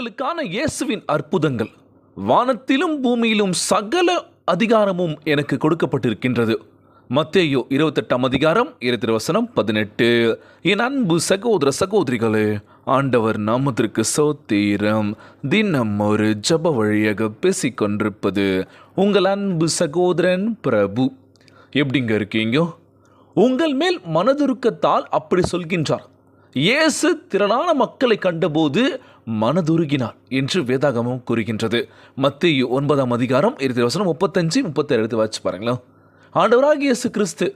உங்களுக்கான இயேசுவின் அற்புதங்கள். வானத்திலும் பூமியிலும் சகல அதிகாரமும் எனக்கு கொடுக்கப்பட்டிருக்கின்றது. மத்தேயு 28 அதிகாரம் 18. என் அன்பு சகோதர சகோதரிகளே, ஆண்டவர் நாமத்திற்கு ஸ்தோத்திரம். தினம் ஒரு ஜப வழியாக பேசிக்கொண்டிருப்பது உங்கள் அன்பு சகோதரன் பிரபு. எப்படிங்க இருக்கீங்க? உங்கள் மேல் மனதுருக்கத்தால் அப்படி சொல்கின்றார். இயேசு திரளான மக்களை கண்டபோது மனதுருகினார் என்று வேதாகமம் கூறுகின்றது. மத்தேயு 9 அதிகாரம் 35-37 வச்சு பாருங்களேன். ஆண்டவராகிய இயேசு கிறிஸ்து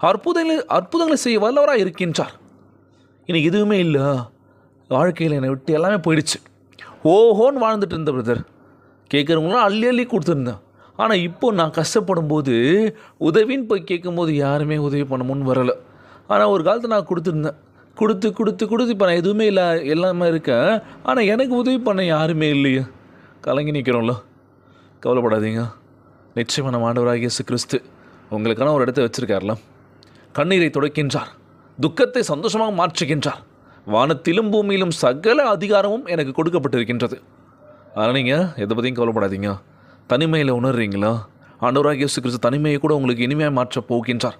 அற்புதங்களை செய்ய வல்லவராக இருக்கின்றார். எனக்கு எதுவுமே இல்லை, வாழ்க்கையில் என்னை விட்டு எல்லாமே போயிடுச்சு, ஓஹோன்னு வாழ்ந்துட்டு இருந்த பிரதர். கேட்குறவங்களாம் அள்ளி அள்ளி கொடுத்துருந்தேன். ஆனால் இப்போ நான் கஷ்டப்படும் போது உதவின்னு போய் கேட்கும்போது யாருமே உதவி பண்ண முன் வரலை. ஆனால் ஒரு காலத்தில் நான் கொடுத்துருந்தேன், கொடுத்து இப்போ நான் எதுவுமே இல்லை, எல்லாமே இருக்கேன். ஆனால் எனக்கு உதவி பண்ண யாருமே இல்லையே, கலங்கி நிற்கிறோம்ல. கவலைப்படாதீங்க, நிச்சயமாக நம்ம ஆண்டவராகிய இயேசு கிறிஸ்து உங்களுக்கான ஒரு இடத்தை வச்சுருக்கார்ல. கண்ணீரை துடைக்கின்றார், துக்கத்தை சந்தோஷமாக மாற்றுகின்றார். வானத்திலும் பூமியிலும் சகல அதிகாரமும் எனக்கு கொடுக்கப்பட்டிருக்கின்றது. ஆனால் நீங்கள் எதை பற்றியும் கவலைப்படாதீங்க. தனிமையில் உணர்றீங்களா? ஆண்டவராகிய இயேசு கிறிஸ்து தனிமையை கூட உங்களுக்கு இனிமையாக மாற்றப் போகின்றார்.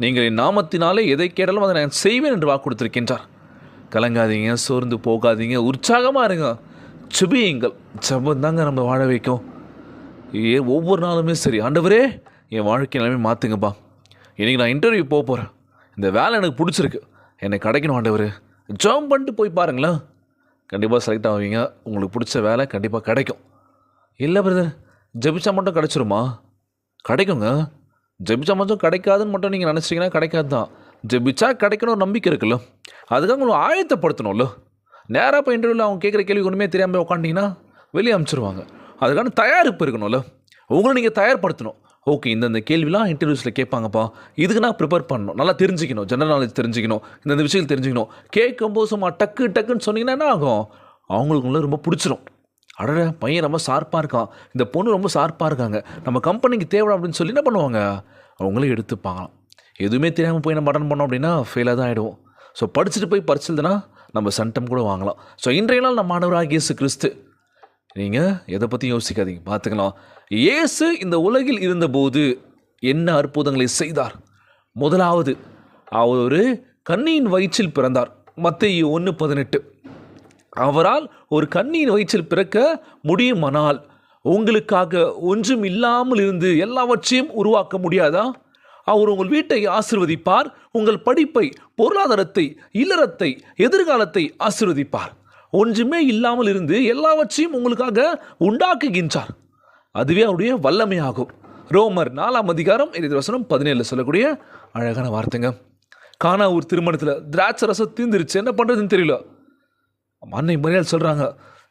நீங்கள் என் நாமத்தினாலே எதை கேட்டாலும் அதை நான் செய்வேன் என்று வாக்கு கொடுத்திருக்கின்றார். கலங்காதீங்க, சோர்ந்து போகாதீங்க, உற்சாகமாக இருங்க, ஜெபியுங்கள். ஜெபம் தாங்க நம்ம வாழ வைக்கும். ஒவ்வொரு நாளுமே சரி, ஆண்டவரே என் வாழ்க்கை நிலைமை மாற்றுங்கப்பா, இன்றைக்கி நான் இன்டர்வியூ போக போகிறேன், இந்த வேலை எனக்கு பிடிச்சிருக்கு, என்னை கிடைக்கணும் ஆண்டவர். ஜெபம் பண்ணிட்டு போய் பாருங்களேன், கண்டிப்பாக செலக்ட் ஆவீங்க. உங்களுக்கு பிடிச்ச வேலை கண்டிப்பாக கிடைக்கும். இல்லை பிரதர், ஜெபிச்சா மட்டும் கிடைச்சிருமா? கிடைக்குங்க. ஜெபிச்சா மட்டும் கிடைக்காதுன்னு மட்டும் நீங்கள் நினச்சிங்கன்னா கிடைக்காது தான். ஜெபிச்சா கிடைக்கணும் நம்பிக்கை இருக்குல்ல, அதுக்காக உங்களுக்கு ஆயத்தப்படுத்தணும்ல. நேராக இப்போ இன்டர்வியூவில் அவங்க கேட்குற கேள்வி ஒன்றுமே தெரியாமல் உட்காண்டிங்கன்னா வெளியே அனுப்பிச்சிருவாங்க. அதுக்கான தயாரிப்பு இருக்கணும்ல, உங்களை நீங்கள் தயார்படுத்தணும். ஓகே, இந்தந்த கேள்விலாம் இன்டர்வியூஸில் கேட்பாங்கப்பா, இதுக்கு நான் ப்ரிப்பேர் பண்ணணும், நல்லா தெரிஞ்சுக்கணும், ஜெனரல் நாலேஜ் தெரிஞ்சுக்கணும், இந்த விஷயங்கள் தெரிஞ்சுக்கணும். கேட்கும்போது சும்மா டக்குன்னு சொன்னீங்கன்னா என்ன ஆகும்? அவங்களுக்குள்ள ரொம்ப பிடிச்சிரும். அடட, பையன் ரொம்ப ஷார்ப்பாக இருக்கான், இந்த பொண்ணு ரொம்ப ஷார்ப்பாக இருக்காங்க, நம்ம கம்பெனிக்கு தேவை அப்படின்னு சொல்லி என்ன பண்ணுவாங்க, அவங்களே எடுத்துப்பாங்க. எதுவுமே தெரியாமல் போய் நம்ம அட்டன் பண்ணோம் அப்படின்னா ஃபெயிலாக தான் ஆகிடுவோம். ஸோ படிச்சுட்டு போய் பரிசுதுன்னா நம்ம சென்டம் கூட வாங்கலாம். ஸோ இன்றைய நாள் நம்ம ஆண்டவராகிய இயேசு கிறிஸ்து, நீங்கள் எதை பற்றி யோசிக்காதீங்க, பார்த்துக்கலாம். இயேசு இந்த உலகில் இருந்தபோது என்ன அற்புதங்களை செய்தார்? முதலாவது, அவர் ஒரு கன்னியின் வயிற்றில் பிறந்தார். மத்தேயு 1:18. அவரால் ஒரு கன்னியின் வயிற்றில் பிறக்க முடியுமானால் உங்களுக்காக ஒன்றும் இல்லாமல் இருந்து எல்லாவற்றையும் உருவாக்க முடியாதா? அவர் உங்கள் வீட்டை ஆசீர்வதிப்பார், உங்கள் படிப்பை, பொருளாதாரத்தை, இல்லறத்தை, எதிர்காலத்தை ஆசீர்வதிப்பார். ஒன்றுமே இல்லாமல் இருந்து எல்லாவற்றையும் உங்களுக்காக உண்டாக்குகின்றார். அதுவே அவருடைய வல்லமையாகும். ரோமர் 4 அதிகாரம் 17 சொல்லக்கூடிய அழகான வார்த்தைங்க. கானா ஒரு திருமணத்தில் திராட்சை ரசம் தீர்ந்துருச்சு, என்ன பண்ணுறதுன்னு தெரியல. அன்னை மரியாதை சொல்கிறாங்க,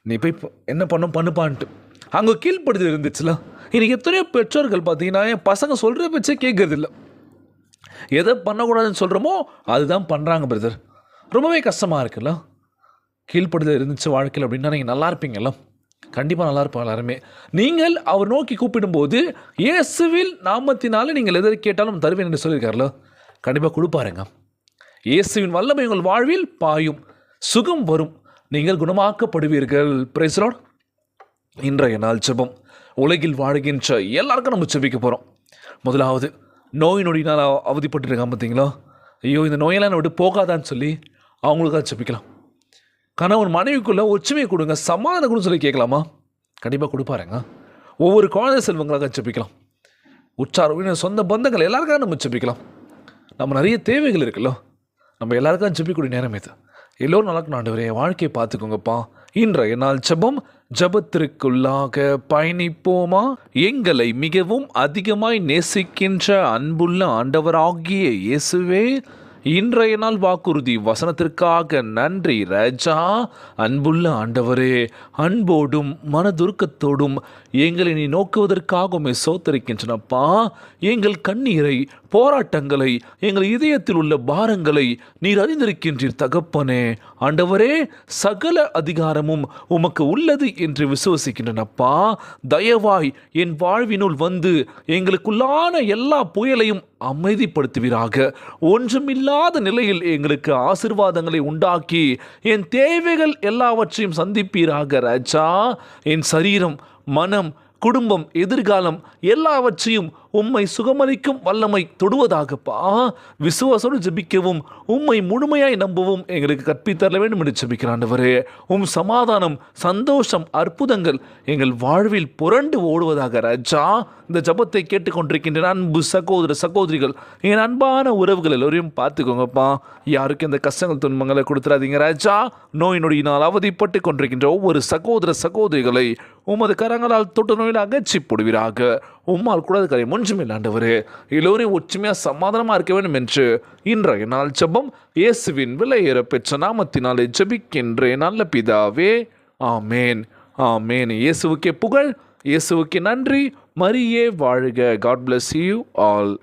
நீ போய் என்ன பண்ணுப்பான்ட்டு. அங்கே கீழ்ப்படுதல் இருந்துச்சுல. இன்றைக்கி எத்தனையோ பெற்றோர்கள் பார்த்தீங்கன்னா என் பசங்க சொல்கிற பேச்சே கேட்கறதில்ல. எதை பண்ணக்கூடாதுன்னு சொல்கிறோமோ அதுதான் பண்ணுறாங்க பிரதர். ரொம்பவே கஷ்டமாக இருக்குல்ல. கீழ்ப்படுதல் இருந்துச்சு வாழ்க்கையில் அப்படின்னா நீங்கள் நல்லா இருப்பீங்கல்ல. கண்டிப்பாக நல்லா இருப்பாங்க எல்லாருமே. நீங்கள் அவர் நோக்கி கூப்பிடும்போது இயேசுவில் நாமத்தினால நீங்கள் எதை கேட்டாலும் தருவேன் என்று சொல்லியிருக்காருல்ல, கண்டிப்பாக கொடுப்பாருங்க. இயேசுவின் வல்லமை உங்கள் வாழ்வில் பாயும், சுகம் வரும், நீங்கள் குணமாக்கப்படுவீர்கள். Price Lord. இன்றைய நாள் ஜெபம். உலகில் வாழ்கின்ற எல்லாருக்கும் நம்ம ஜெபிக்க போகிறோம். முதலாவது, நோய் நொடினால் அவதிப்பட்டுருக்காங்க பார்த்தீங்களா? ஐயோ, இந்த நோயெல்லாம் என்னை விட்டு போகாதான்னு சொல்லி அவங்களுக்காக ஜெபிக்கலாம். கணவன் மனைவிக்குள்ளே ஒற்றுமையை கொடுங்க, சமாதானம் கொடுன்னு சொல்லி கேட்கலாமா? கண்டிப்பாக கொடுப்பாருங்க. ஒவ்வொரு குழந்தை செல்வங்களாக ஜெபிக்கலாம். உற்றார் சொந்த பந்தங்கள் எல்லாருக்காக நம்ம ஜெபிக்கலாம். நம்ம நிறைய தேவைகள் இருக்குல்ல, நம்ம எல்லாருக்கும் ஜெபிக்கூடிய நேரம் இது. எல்லோரும் நல்லா இருக்கணும். ஆண்டவரே, வாழ்க்கையை பார்த்துக்கோங்கப்பா. இன்றைய நாள் ஜெபம். ஜெபத்திற்குள்ளாக பயணிப்போமா? எங்களை மிகவும் அதிகமாய் நேசிக்கின்ற அன்புள்ள ஆண்டவராகிய இயேசுவே, இன்றைய நாள் வாக்குறுதி வசனத்திற்காக நன்றி ராஜா. அன்புள்ள ஆண்டவரே, அன்போடும் மனதுருக்கத்தோடும் எங்களை நீ நோக்குவதற்காக உம்மை ஸ்தோத்திரிக்கின்றனப்பா. எங்கள் கண்ணீரை போராட்டங்களை, எங்கள் இதயத்தில் உள்ள பாரங்களை நீர் அறிந்திருக்கின்றீர் தகப்பனே. ஆண்டவரே, சகல அதிகாரமும் உமக்கு உள்ளது என்று விசுவசிக்கின்றனப்பா. தயவாய் என் வாழ்வினுள் வந்து எங்களுக்குள்ளான எல்லா புயலையும் அமைதிப்படுத்துவீராக. ஒன்றுமில்லாத நிலையில் எங்களுக்கு ஆசீர்வாதங்களை உண்டாக்கி என் தேவைகள் எல்லாவற்றையும் சந்திப்பீராக ராஜா. என் சரீரம், மனம், குடும்பம், எதிர்காலம் எல்லாவற்றையும் உம்மை சுகமளிக்கும் வல்லமை தொடுவதாகப்பா. விசுவாசோடு ஜெபிக்கவும் உம்மை முழுமையாய் நம்பவும் எங்களுக்கு கற்பித்தர வேண்டும் என்று ஜெபிக்கிற ஆண்டவரே. உம் சமாதானம், சந்தோஷம், அற்புதங்கள் எங்கள் வாழ்வில் புரண்டு ஓடுவதாக ராஜா. இந்த ஜபத்தை கேட்டுக்கொண்டிருக்கின்ற அன்பு சகோதர சகோதரிகள், என் அன்பான உறவுகள் எல்லோரையும் பார்த்துக்கோங்கப்பா. யாருக்கு இந்த கஷ்டங்கள் துன்பங்களை கொடுத்துடாதீங்க ராஜா. நோய் நொடியினால் அவதிப்பட்டு கொண்டிருக்கின்ற ஒவ்வொரு சகோதர சகோதரிகளை உமது கரங்களால் தொட்டு நோயில் அகற்றி போடுவீராக. உம்மால் கூடாத காரியம் ஒன்றுமில்லை ஆண்டவரே. எல்லோரையும் ஒற்றுமையாக சமாதானமாக இருக்க வேண்டும் என்று இன்றைய நாள் ஜெபம் இயேசுவின் விலையேற பெற்ற நாமத்தினாலே ஜெபிக்கின்றேன் நல்ல பிதாவே. ஆமேன், ஆமேன். இயேசுவுக்கே புகழ், இயேசுவுக்கே நன்றி. மரியே வாழ்க. God bless you all.